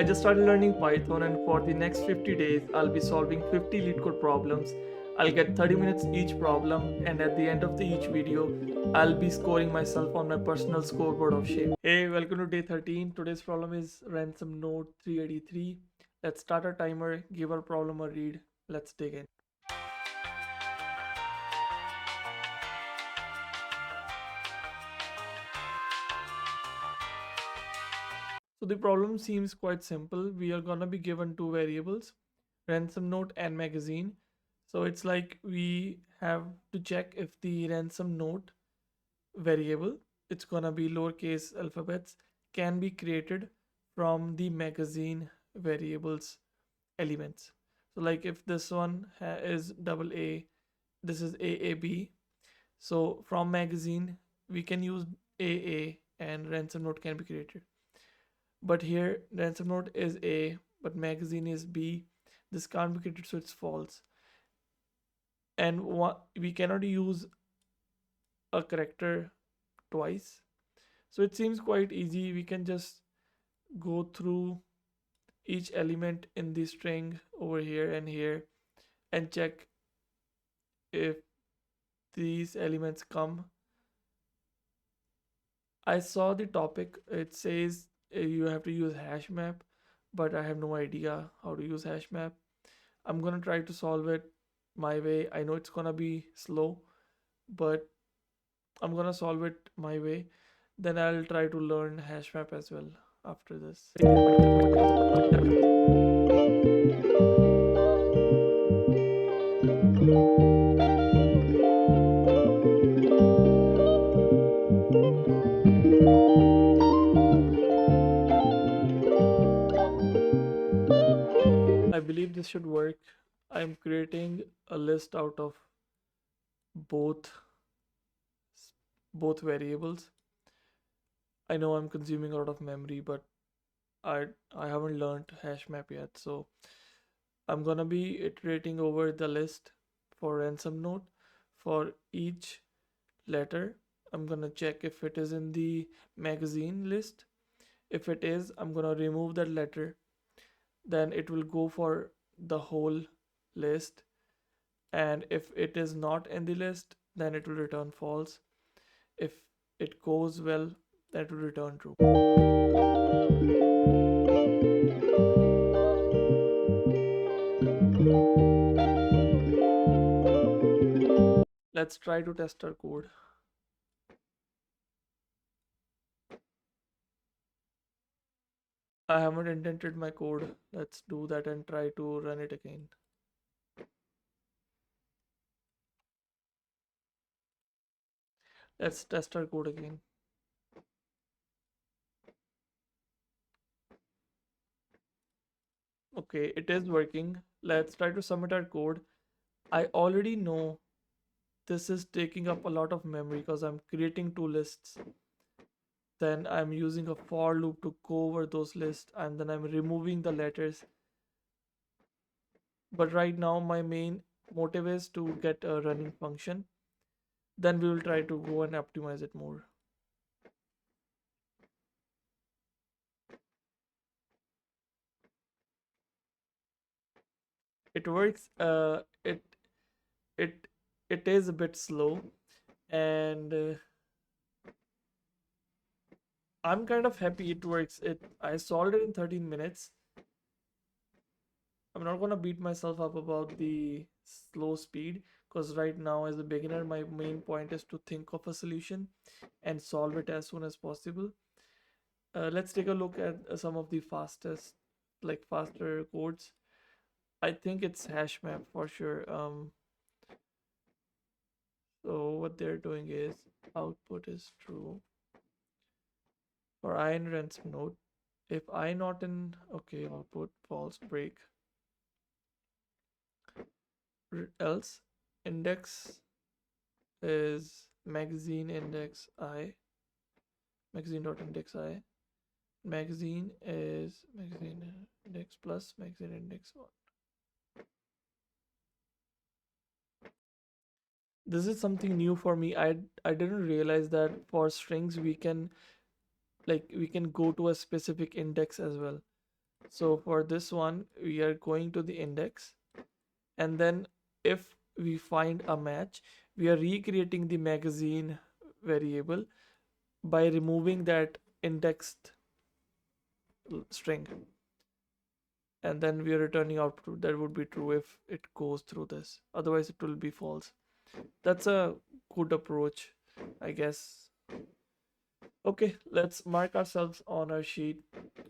I just started learning Python, and for the next 50 days, I'll be solving 50 LeetCode problems. I'll get 30 minutes each problem, and at the end of each video, I'll be scoring myself on my personal scoreboard of shape. Hey, welcome to day 13. Today's problem is Ransom Note 383. Let's start our timer, give our problem a read. Let's dig in. So the problem seems quite simple. We are gonna be given two variables, ransom note and magazine. So it's like we have to check if the ransom note variable, it's gonna be lowercase alphabets, can be created from the magazine variables elements. So like if this one is double A, this is AAB. So from magazine we can use AA and ransom note can be created. But here ransom note is A, but magazine is B. This can't be created, so it's false. And we cannot use a character twice. So it seems quite easy. We can just go through each element in the string over here and here and check if these elements come. I saw the topic, it says you have to use hash map, but I have no idea how to use hash map. I'm gonna try to solve it my way. I know it's gonna be slow, but I'm gonna solve it my way. Then I'll try to learn hash map as well after this. I believe this should work. I'm creating a list out of both variables. I know I'm consuming a lot of memory, but I haven't learned hash map yet, so I'm gonna be iterating over the list for ransom note. For each letter, I'm gonna check if it is in the magazine list. If it is, I'm gonna remove that letter. Then it will go for the whole list. And if it is not in the list, then it will return false. If it goes well, that will return true. Let's try to test our code. I haven't indented my code. Let's do that and try to run it again. Let's test our code again. Okay, it is working. Let's try to submit our code. I already know this is taking up a lot of memory because I'm creating two lists. Then I'm using a for loop to go over those lists, and then I'm removing the letters. But right now my main motive is to get a running function. Then we will try to go and optimize it more. It works. It it is a bit slow, and I'm kind of happy it works. I solved it in 13 minutes. I'm not gonna beat myself up about the slow speed, because right now as a beginner my main point is to think of a solution and solve it as soon as possible. Let's take a look at some of the faster codes. I think it's hash map for sure. So what they're doing is output is true for I in ransom node. If I not in, okay, output false, break. Else index is magazine index I, magazine dot index I. Magazine is magazine index plus magazine index 1. This is something new for me. I didn't realize that for strings we can go to a specific index as well. So for this one, we are going to the index, and then if we find a match, we are recreating the magazine variable by removing that indexed string, and then we are returning output that would be true if it goes through this, otherwise it will be false. That's a good approach, I guess. Okay, let's mark ourselves on our sheet.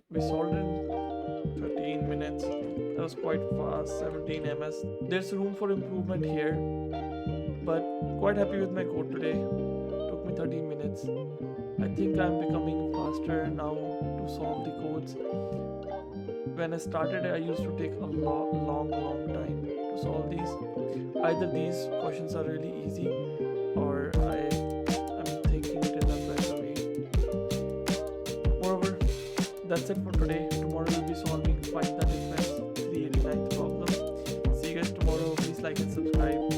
We solved in 13 minutes. That was quite fast. 17 ms. There's room for improvement here, but quite happy with my code today. Took me 13 minutes. I think I'm becoming faster now to solve the codes. When I started, I used to take a long time to solve these. Either these questions are really easy, or I'm thinking it in a better way. Moreover, that's it for today. Tomorrow we'll be solving Find the Difference 389th problem. See you guys tomorrow. Please like and subscribe.